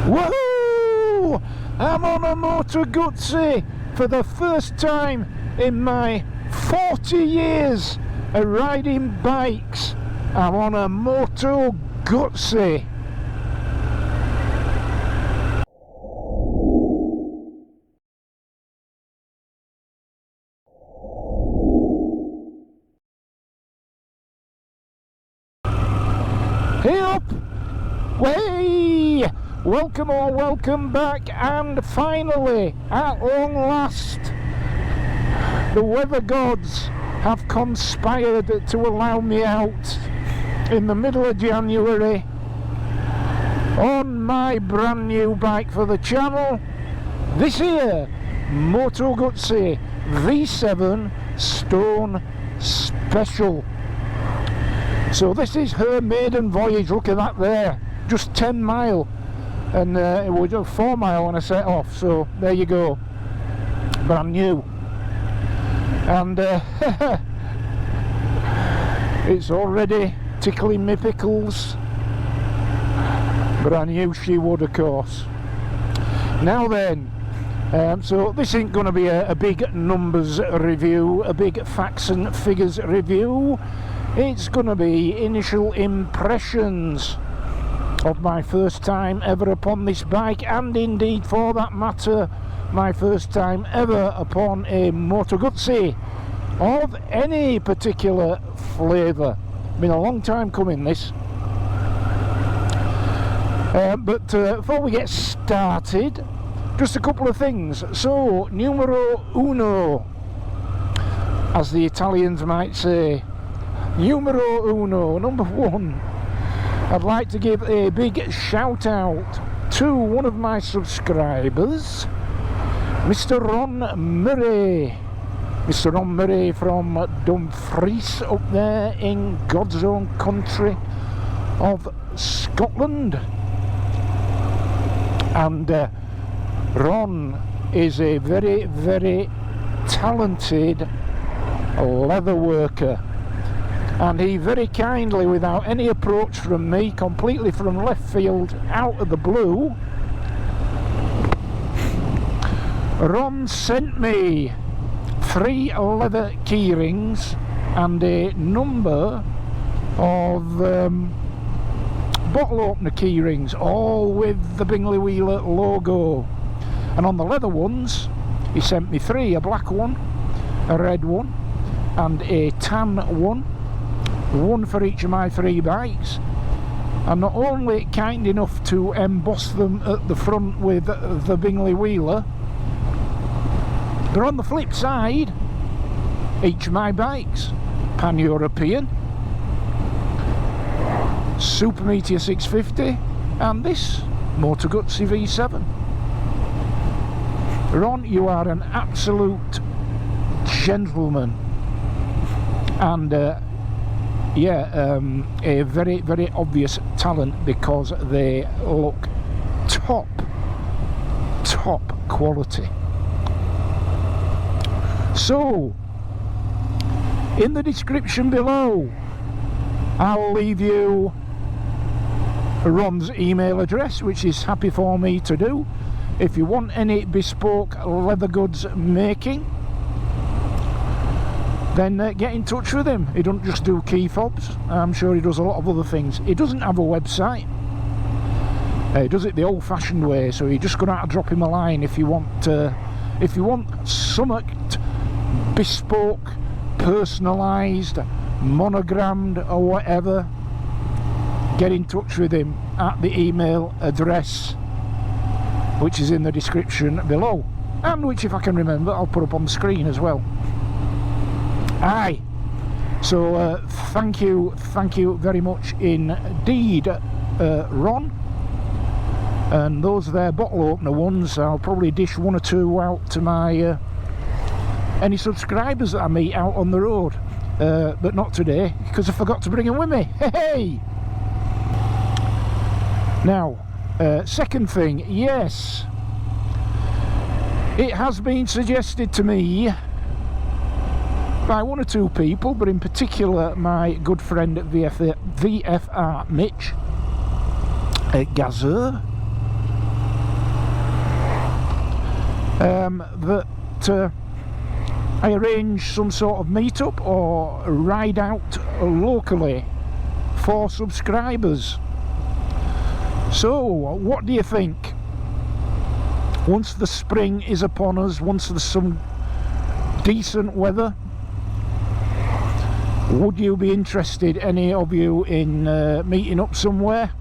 Woohoo! I'm on a Moto Guzzi for the first time in my 40 years of riding bikes. I'm on a Moto Guzzi. Hey up! Way! Welcome or welcome back, and finally, at long last, the weather gods have conspired to allow me out in the middle of January on my brand new bike for the channel. This here, Moto Guzzi V7 Stone Special. So this is her maiden voyage. Look at that there, just 10 mile, and it was just 4 mile when I set off, so there you go, brand new. And it's already tickling me pickles, but I knew she would, of course. Now then, so this ain't going to be a big numbers review, a big facts and figures review. It's going to be initial impressions of my first time ever upon this bike, and indeed, for that matter, my first time ever upon a Moto Guzzi of any particular flavour. Been a long time coming, this. But before we get started, just a couple of things. So, numero uno, as the Italians might say. Numero uno, number one, I'd like to give a big shout out to one of my subscribers, Mr. Ron Murray. Mr. Ron Murray from Dumfries up there in God's own country of Scotland. And Ron is a very, very talented leather worker. And he very kindly, without any approach from me, completely from left field, out of the blue, Ron sent me 3 leather keyrings and a number of bottle opener keyrings, all with the Bingley Wheeler logo. And on the leather ones, he sent me 3, a black one, a red one, and a tan one. One for each of my 3 bikes. I'm not only kind enough to emboss them at the front with the Bingley Wheeler, but on the flip side, each of my bikes, Pan-European, Super Meteor 650, and this Moto Guzzi V7. Ron, you are an absolute gentleman, and a very, very obvious talent, because they look top quality. So, in the description below, I'll leave you Ron's email address, which is happy for me to do. If you want any bespoke leather goods making, then get in touch with him. He doesn't just do key fobs, I'm sure he does a lot of other things. He doesn't have a website. He does it the old-fashioned way, so you're just going to have to drop him a line if you want something bespoke, personalised, monogrammed or whatever. Get in touch with him at the email address, which is in the description below, and which, if I can remember, I'll put up on the screen as well. Aye, so thank you very much indeed, Ron. And those there bottle opener ones, I'll probably dish 1 or 2 out to my any subscribers that I meet out on the road, but not today, because I forgot to bring them with me. Hey! Now, second thing, yes, it has been suggested to me by 1 or 2 people, but in particular my good friend VFR Mitch Gazer, that I arrange some sort of meetup or ride out locally for subscribers. So what do you think? Once the spring is upon us, once there's some decent weather, would you be interested, any of you, in meeting up somewhere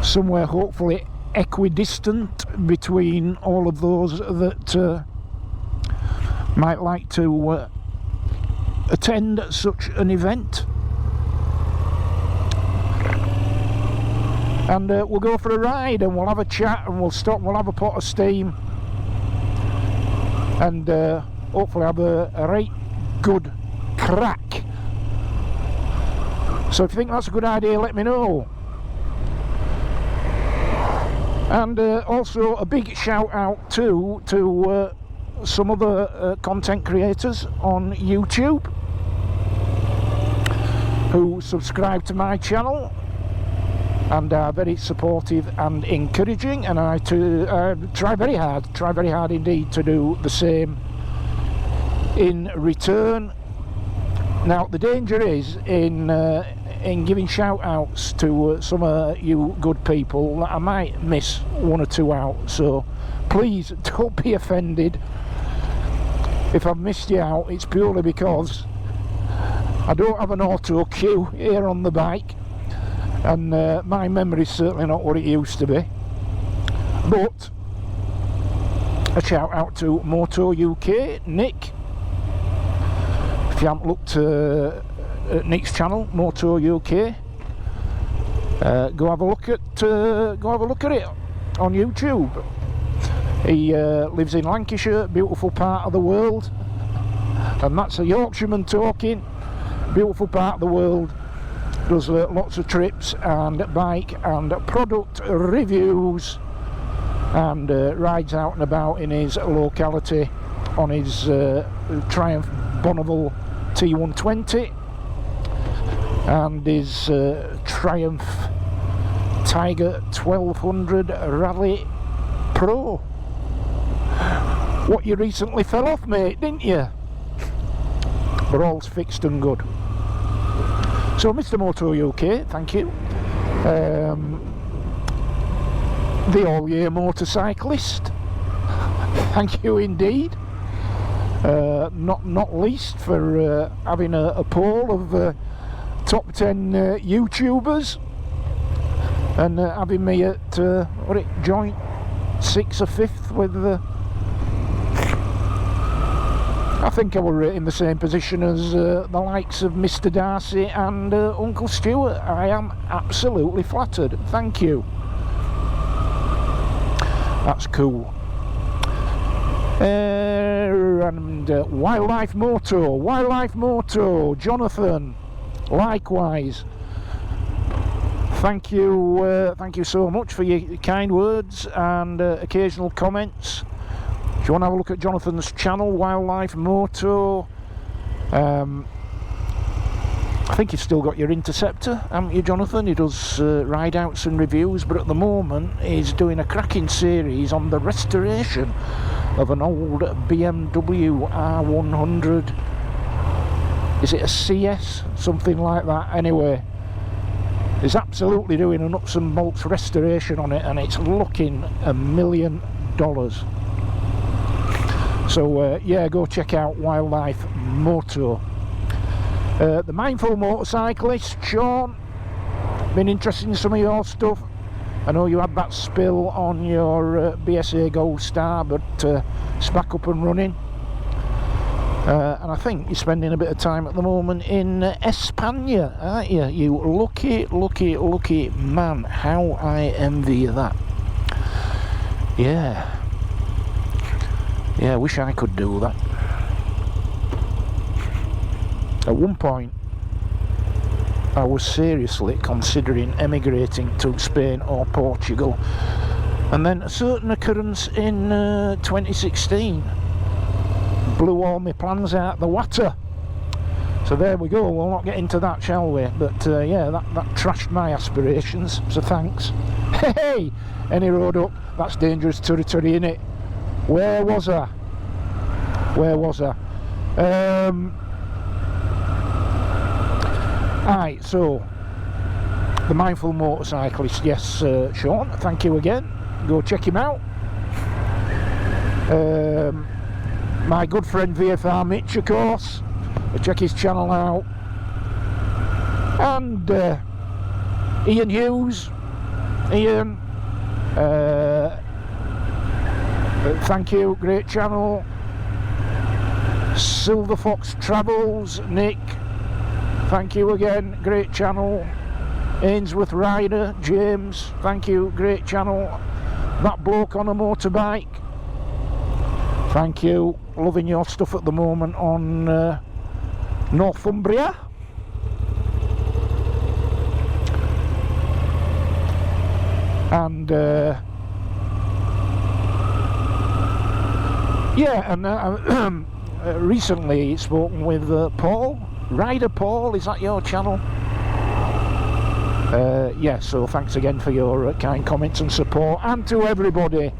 hopefully equidistant between all of those that might like to attend such an event? And we'll go for a ride, and we'll have a chat, and we'll stop, we'll have a pot of steam, and hopefully have a right good crack. So if you think that's a good idea, let me know. And also a big shout out to some other content creators on YouTube who subscribe to my channel and are very supportive and encouraging, and I try very hard indeed to do the same in return. Now the danger is in giving shout outs to some of you good people that I might miss one or two out, so please don't be offended if I've missed you out. It's purely because I don't have an auto cue here on the bike, and my memory's certainly not what it used to be. But a shout out to Moto UK, Nick. If you haven't looked at Nick's channel, Moto UK, go have a look at it on YouTube. He lives in Lancashire, beautiful part of the world, and that's a Yorkshireman talking. Beautiful part of the world. Does lots of trips and bike and product reviews, and rides out and about in his locality on his Triumph Bonneville T120 and his Triumph Tiger 1200 Rally Pro. What, you recently fell off, mate, didn't you? But all's fixed and good. So Mr. Moto UK, thank you. The all-year motorcyclist, thank you indeed. Not least for having a poll of top 10 YouTubers, and having me at joint 6th or 5th with I think I were in the same position as the likes of Mr. Darcy and Uncle Stuart. I am absolutely flattered, thank you. That's cool. And Wildlife Moto, Jonathan, likewise. Thank you so much for your kind words and occasional comments. If you want to have a look at Jonathan's channel, Wildlife Moto, I think you've still got your Interceptor, haven't you, Jonathan? He does ride outs and reviews, but at the moment he's doing a cracking series on the restoration of an old BMW R100. Is it a CS? Something like that. Anyway, he's absolutely doing a nuts and bolts restoration on it, and it's looking $1 million. So yeah, go check out Wildlife Moto. The Mindful Motorcyclist, Sean, been interested in some of your stuff. I know you had that spill on your BSA Gold Star, but it's back up and running. And I think you're spending a bit of time at the moment in España, aren't you? You lucky man. How I envy that. Yeah, I wish I could do that. At one point I was seriously considering emigrating to Spain or Portugal, and then a certain occurrence in 2016 blew all my plans out the water. So there we go, we'll not get into that, shall we? But yeah, that trashed my aspirations, so thanks. Hey, any road up, that's dangerous territory, innit? Where was I? Right, so the Mindful Motorcyclist, yes, Sean, thank you again. Go check him out. My good friend VFR Mitch, of course, check his channel out. And Ian Hughes, Ian, thank you, great channel. Silver Fox Travels, Nick, thank you again, great channel. Ainsworth Rider, James, thank you, great channel. That Bloke on a Motorbike, thank you, loving your stuff at the moment on Northumbria. And yeah, and recently spoken with Paul, Rider Paul, is that your channel? Yeah, so thanks again for your kind comments and support, and to everybody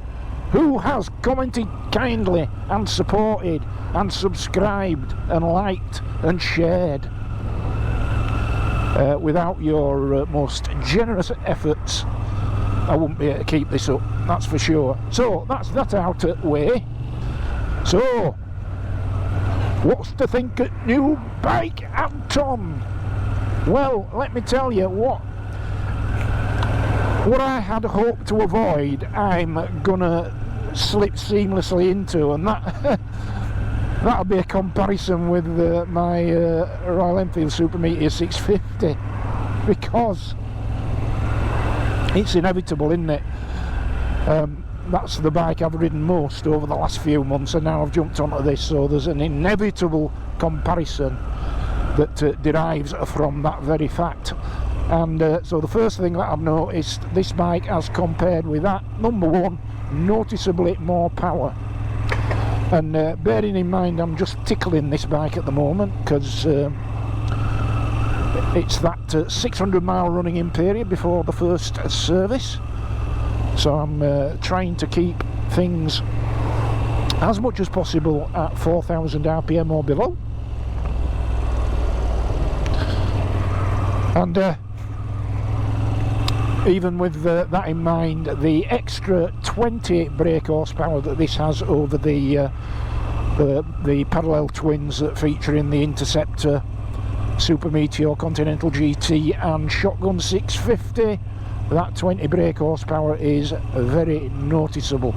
who has commented kindly and supported and subscribed and liked and shared. Without your most generous efforts, I wouldn't be able to keep this up, that's for sure. So that's that out of the way. So what's to think of new bike, Anton? Well, let me tell you what I had hoped to avoid, I'm gonna slip seamlessly into, and that'll be a comparison with my Royal Enfield Super Meteor 650, because it's inevitable, isn't it? That's the bike I've ridden most over the last few months, and now I've jumped onto this, so there's an inevitable comparison that derives from that very fact. And so the first thing that I've noticed, this bike as compared with that, number one, noticeably more power. And bearing in mind I'm just tickling this bike at the moment, because it's that 600 mile running in period before the first service, so I'm trying to keep things as much as possible at 4,000 RPM or below. And even with that in mind, the extra 20 brake horsepower that this has over the parallel twins that feature in the Interceptor, Super Meteor, Continental GT and Shotgun 650, that 20 brake horsepower is very noticeable,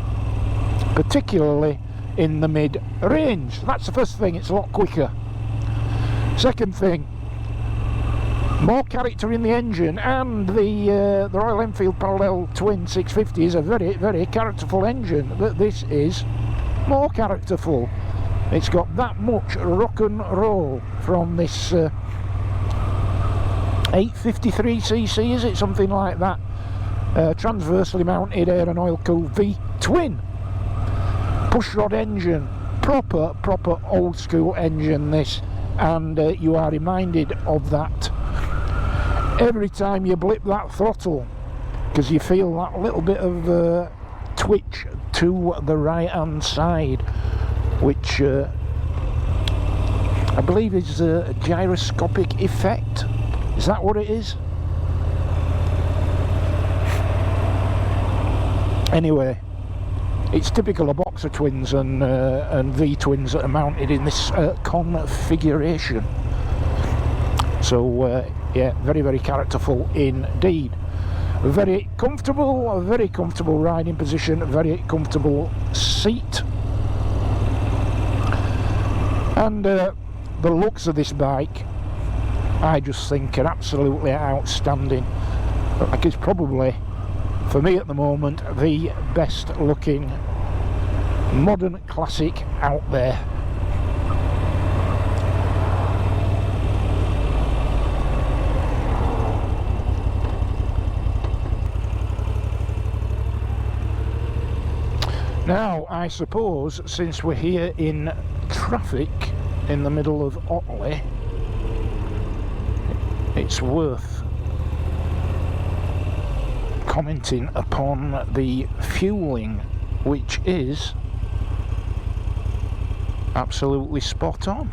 particularly in the mid-range. That's the first thing, it's a lot quicker. Second thing, more character in the engine, and the Royal Enfield Parallel Twin 650 is a very, very characterful engine, but this is more characterful. It's got that much rock and roll from this 853cc, is it? Something like that. Transversely mounted air and oil cooled V-twin. Pushrod engine. Proper old school engine this. And you are reminded of that every time you blip that throttle, because you feel that little bit of twitch to the right hand side, which I believe is a gyroscopic effect. Is that what it is? Anyway, it's typical of boxer twins and V-twins that are mounted in this configuration. So yeah, very, very characterful indeed. Very comfortable riding position, very comfortable seat. And the looks of this bike, I just think, are absolutely outstanding. Like, it's probably, for me at the moment, the best looking modern classic out there. Now, I suppose, since we're here in traffic in the middle of Otley, it's worth commenting upon the fueling, which is absolutely spot on.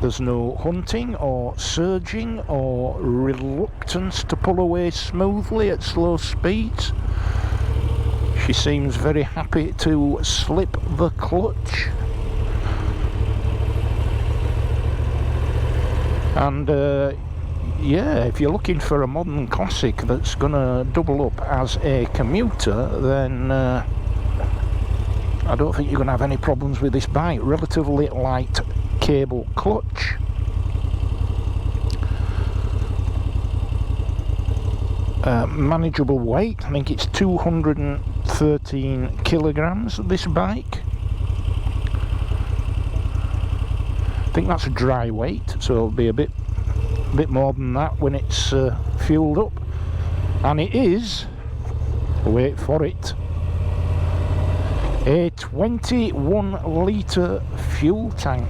There's no hunting or surging or reluctance to pull away smoothly at slow speeds. She seems very happy to slip the clutch. And yeah, if you're looking for a modern classic that's gonna double up as a commuter, then I don't think you're gonna have any problems with this bike. Relatively light cable clutch. Manageable weight, I think it's 213 kilograms, this bike. I think that's a dry weight, so it'll be a bit more than that when it's fueled up. And it is, wait for it, a 21 litre fuel tank.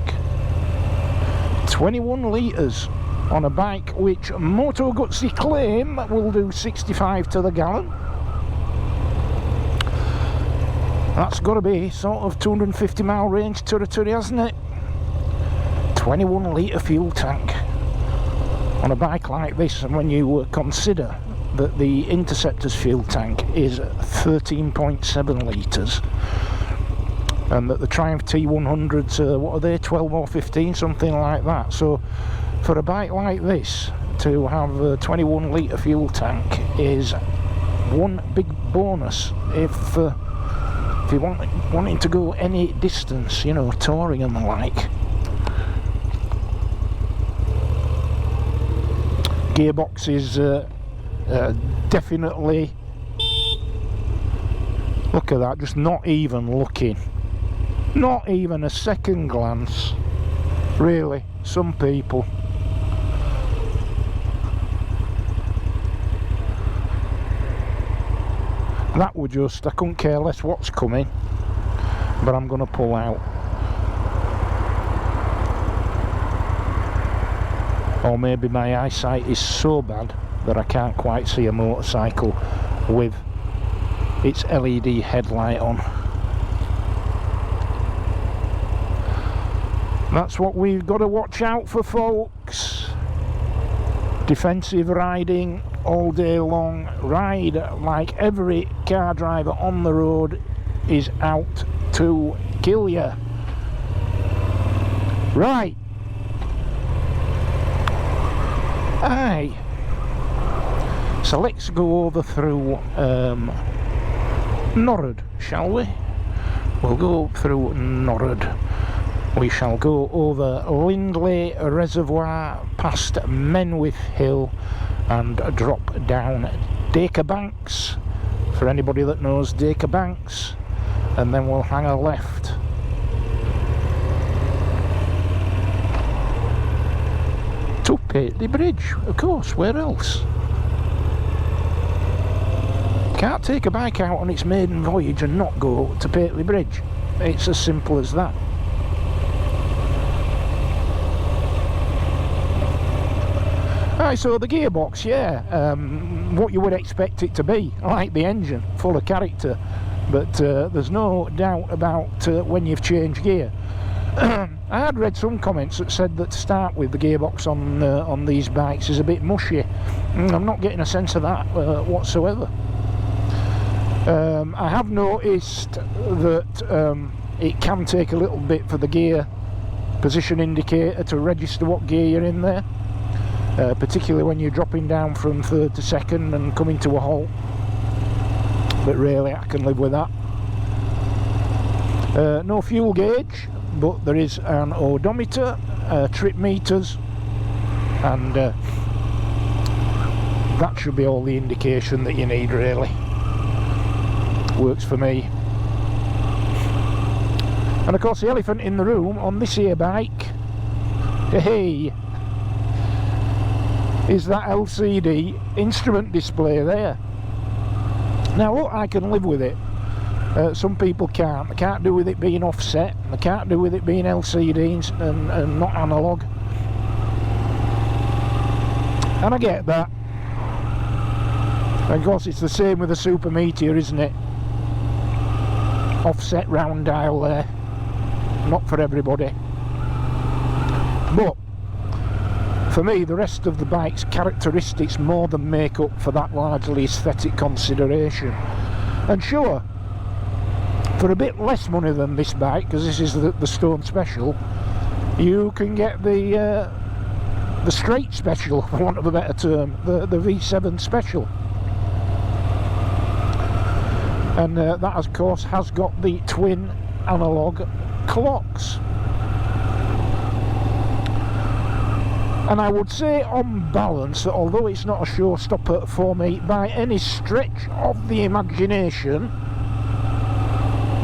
21 litres on a bike which Moto Guzzi claim will do 65 to the gallon. That's got to be sort of 250 mile range territory, hasn't it? 21 litre fuel tank on a bike like this, and when you consider that the Interceptor's fuel tank is 13.7 litres and that the Triumph T100s, what are they, 12 or 15, something like that. So for a bike like this to have a 21 litre fuel tank is one big bonus if you're wanting to go any distance, you know, touring and the like. Gearbox is definitely, look at that, just not even looking, not even a second glance, really. Some people. That would just, I couldn't care less what's coming, but I'm going to pull out. Or maybe my eyesight is so bad that I can't quite see a motorcycle with its LED headlight on. That's what we've got to watch out for, folks. Defensive riding all day long. Ride like every car driver on the road is out to kill you. Right. Aye. So let's go over through Norrod, shall we? We'll go through Norrod. We shall go over Lindley Reservoir, past Menwith Hill, and drop down Dacre Banks, for anybody that knows Dacre Banks, and then we'll hang a left. To Pateley Bridge, of course, where else? Can't take a bike out on its maiden voyage and not go to Pateley Bridge. It's as simple as that. Right, so the gearbox, yeah, what you would expect it to be, like the engine, full of character, but there's no doubt about when you've changed gear. I had read some comments that said that to start with, the gearbox on these bikes is a bit mushy. I'm not getting a sense of that whatsoever. I have noticed that it can take a little bit for the gear position indicator to register what gear you're in there, particularly when you're dropping down from third to second and coming to a halt, but really I can live with that. No fuel gauge, but there is an odometer, trip meters, and that should be all the indication that you need, really. Works for me. And of course the elephant in the room on this here bike, hey, is that LCD instrument display there. Now look, I can live with it. Some people can't. They can't do with it being offset, they can't do with it being LCD and not analog. And I get that. And of course it's the same with the Super Meteor, isn't it? offset round dial there. Not for everybody. But for me, the rest of the bike's characteristics more than make up for that largely aesthetic consideration. And sure, for a bit less money than this bike, because this is the Stone Special, you can get the straight special, for want of a better term, the V7 Special. And that, of course, has got the twin analogue clocks. And I would say on balance that although it's not a showstopper for me by any stretch of the imagination,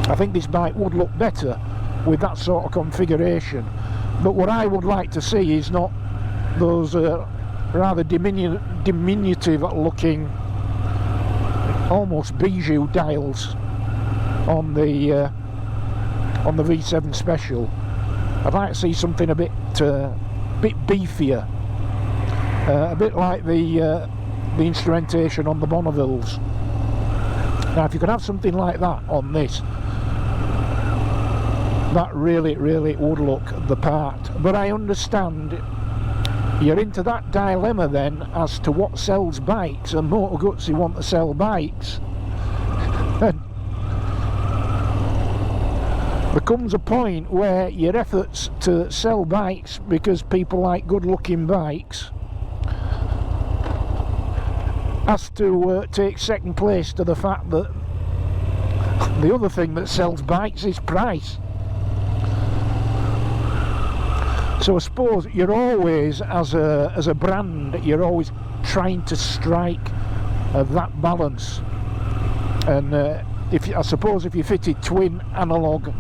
I think this bike would look better with that sort of configuration. But what I would like to see is not those rather diminutive looking, almost bijou dials on the V7 Special. I'd like to see something a bit beefier, a bit like the instrumentation on the Bonnevilles. Now, if you could have something like that on this, that really would look the part. But I understand you're into that dilemma then as to what sells bikes, and Moto Guzzi want to sell bikes. And there comes a point where your efforts to sell bikes because people like good looking bikes has to take second place to the fact that the other thing that sells bikes is price. So I suppose you're always, as a brand, you're always trying to strike that balance. And I suppose if you fitted twin analogue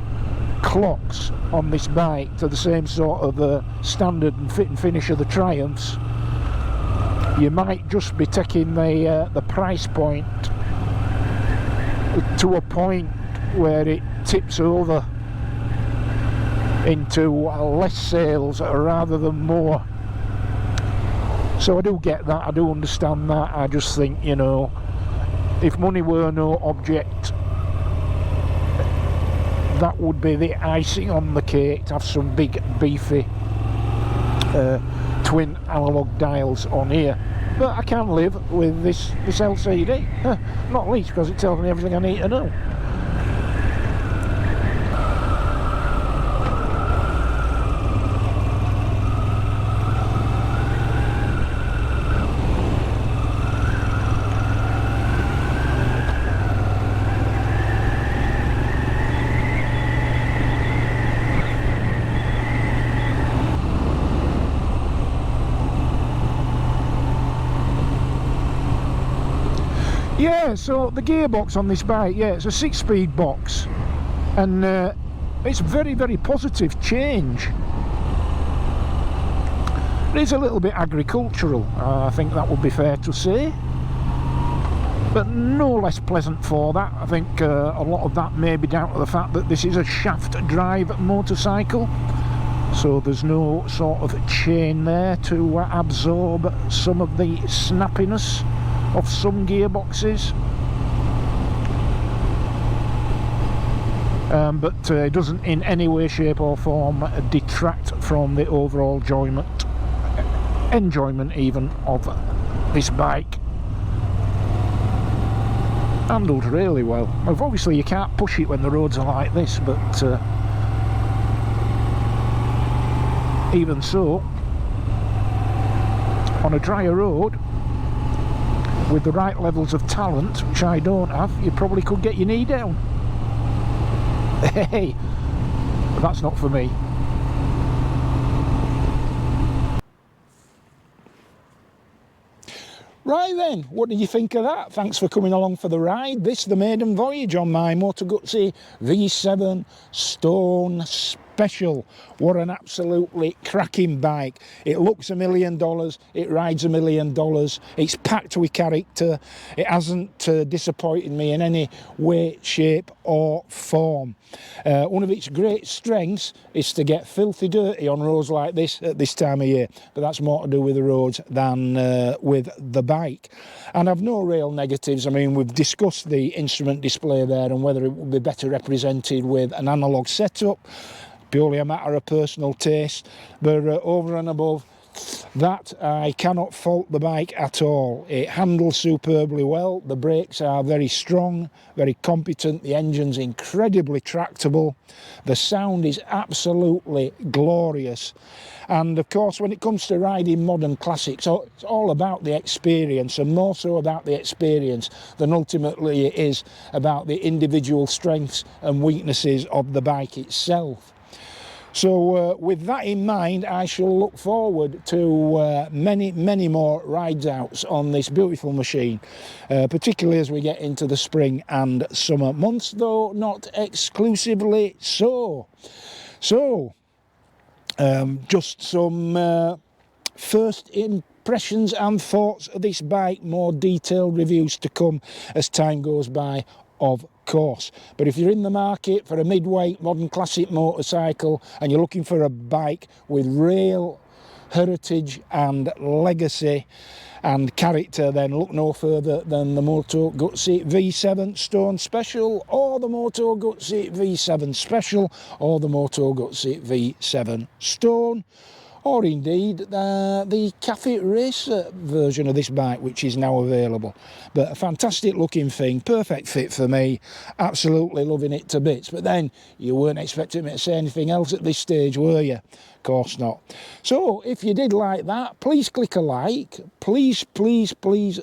clocks on this bike to the same sort of standard and fit and finish of the Triumphs, you might just be taking the price point to a point where it tips over into less sales rather than more. So I do get that, I do understand that. I just think, you know, if money were no object, that would be the icing on the cake, to have some big beefy twin analogue dials on here. But I can live with this LCD, not least because it tells me everything I need to know. Yeah, so the gearbox on this bike, yeah, it's a 6-speed box, and it's a very positive change. It is a little bit agricultural, I think that would be fair to say, but no less pleasant for that. I think a lot of that may be down to the fact that this is a shaft drive motorcycle, so there's no sort of chain there to absorb some of the snappiness of some gearboxes, but it doesn't in any way, shape or form detract from the overall enjoyment even of this bike. Handled really well. Obviously you can't push it when the roads are like this, but even so, on a drier road with the right levels of talent, which I don't have, you probably could get your knee down. Hey, but that's not for me. Right then, what did you think of that? Thanks for coming along for the ride. This, the maiden voyage on my Moto Guzzi V7 Stone Special. Special. What an absolutely cracking bike. It looks $1 million, it rides $1 million, it's packed with character, it hasn't disappointed me in any way, shape or form. One of its great strengths is to get filthy dirty on roads like this at this time of year, but that's more to do with the roads than with the bike. And I've no real negatives. I mean, we've discussed the instrument display there and whether it would be better represented with an analogue setup, purely a matter of personal taste, but over and above that, I cannot fault the bike at all. It handles superbly well, the brakes are very strong, very competent, the engine's incredibly tractable, the sound is absolutely glorious, and of course when it comes to riding modern classics, it's all about the experience, and more so about the experience than ultimately it is about the individual strengths and weaknesses of the bike itself. So with that in mind, I shall look forward to many more rides outs on this beautiful machine, particularly as we get into the spring and summer months, though not exclusively so. So just some first impressions and thoughts of this bike, more detailed reviews to come as time goes by, of course. But if you're in the market for a mid-weight modern classic motorcycle and you're looking for a bike with real heritage and legacy and character, then look no further than the Moto Guzzi V7 Stone Special, or the Moto Guzzi V7 Special, or the Moto Guzzi V7 Stone, or indeed the Cafe Racer version of this bike, which is now available. But a fantastic looking thing, perfect fit for me, absolutely loving it to bits. But then you weren't expecting me to say anything else at this stage, were you? Of course not. So if you did like that, please click a like, please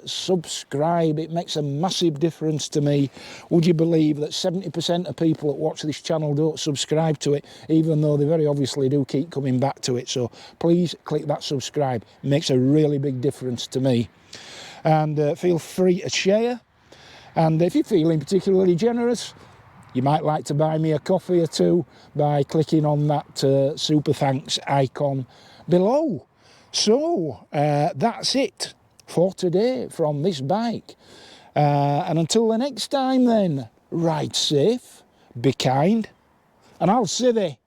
subscribe. It makes a massive difference to me. Would you believe that 70% of people that watch this channel don't subscribe to it, even though they very obviously do keep coming back to it? So please click that subscribe, it makes a really big difference to me. And feel free to share, and if you're feeling particularly generous, you might like to buy me a coffee or two by clicking on that super thanks icon below. So that's it for today from this bike, and until the next time then, ride safe, be kind, and I'll see thee